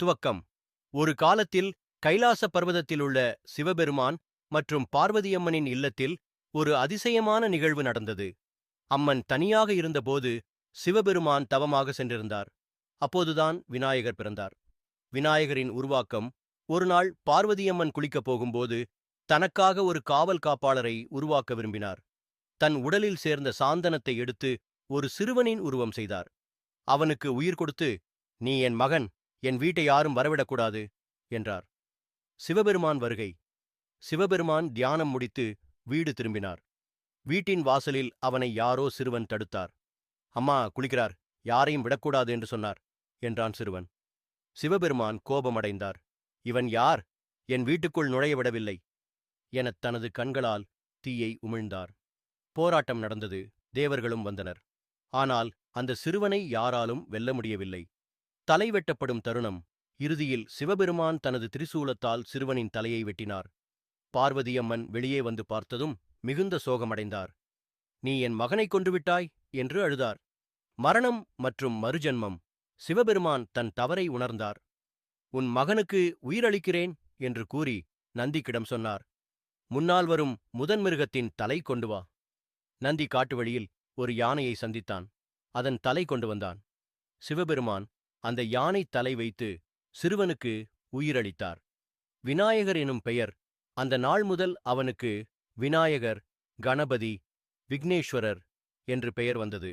துவக்கம். ஒரு காலத்தில் கைலாச பர்வதத்திலுள்ள சிவபெருமான் மற்றும் பார்வதியம்மனின் இல்லத்தில் ஒரு அதிசயமான நிகழ்வு நடந்தது. அம்மன் தனியாக இருந்தபோது சிவபெருமான் தவமாக சென்றிருந்தார். அப்போதுதான் விநாயகர் பிறந்தார். விநாயகரின் உருவாக்கம். ஒருநாள் பார்வதியம்மன் குளிக்கப் போகும்போது தனக்காக ஒரு காவல் காப்பாளரை உருவாக்க விரும்பினார். தன் உடலில் சேர்ந்த சாந்தனத்தை எடுத்து ஒரு சிறுவனின் உருவம் செய்தார். அவனுக்கு உயிர் கொடுத்து, "நீ என் மகன், என் வீட்டை யாரும் வரவிடக்கூடாது" என்றார். சிவபெருமான் வருகை. சிவபெருமான் தியானம் முடித்து வீடு திரும்பினார். வீட்டின் வாசலில் அவனை யாரோ சிறுவன் தடுத்தார். "அம்மா குளிக்கிறார், யாரையும் விடக்கூடாது என்று சொன்னார்" என்றான் சிறுவன். சிவபெருமான் கோபமடைந்தார். "இவன் யார்? என் வீட்டுக்குள் நுழைய விடவில்லை" எனத் தனது கண்களால் தீயை உமிழ்ந்தார். போராட்டம் நடந்தது. தேவர்களும் வந்தனர். ஆனால் அந்த சிறுவனை யாராலும் வெல்ல முடியவில்லை. தலை வெட்டப்படும் தருணம். இறுதியில் சிவபெருமான் தனது திரிசூலத்தால் சிறுவனின் தலையை வெட்டினார். பார்வதியம்மன் வெளியே வந்து பார்த்ததும் மிகுந்த சோகமடைந்தார். "நீ என் மகனைக் கொன்றுவிட்டாய்" என்று அழுதார். மரணம் மற்றும் மறுஜன்மம். சிவபெருமான் தன் தவறை உணர்ந்தார். "உன் மகனுக்கு உயிரளிக்கிறேன்" என்று கூறி நந்திக்கிடம் சொன்னார். "முன்னால் வரும் முதன் மிருகத்தின் தலை கொண்டு வா." நந்தி காட்டு வழியில் ஒரு யானையை சந்தித்தான். அதன் தலை கொண்டு வந்தான். சிவபெருமான் அந்த யானை தலை வைத்து சிறுவனுக்கு உயிரளித்தார். விநாயகர் எனும் பெயர் அந்த நாள் முதல் அவனுக்கு விநாயகர், கணபதி, விக்னேஸ்வரர் என்று பெயர் வந்தது.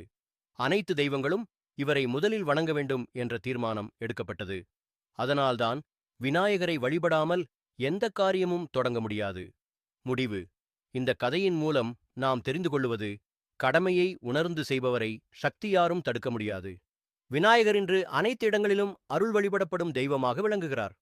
அனைத்து தெய்வங்களும் இவரை முதலில் வணங்க வேண்டும் என்ற தீர்மானம் எடுக்கப்பட்டது. அதனால்தான் விநாயகரை வழிபடாமல் எந்த காரியமும் தொடங்க முடியாது. முடிவு. இந்த கதையின் மூலம் நாம் தெரிந்து கொள்வது, கடமையை உணர்ந்து செய்பவரை சக்தி யாரும் தடுக்க முடியாது. விநாயகர் இன்று அனைத்து இடங்களிலும் அருள் வழிபடப்படும் தெய்வமாக விளங்குகிறார்.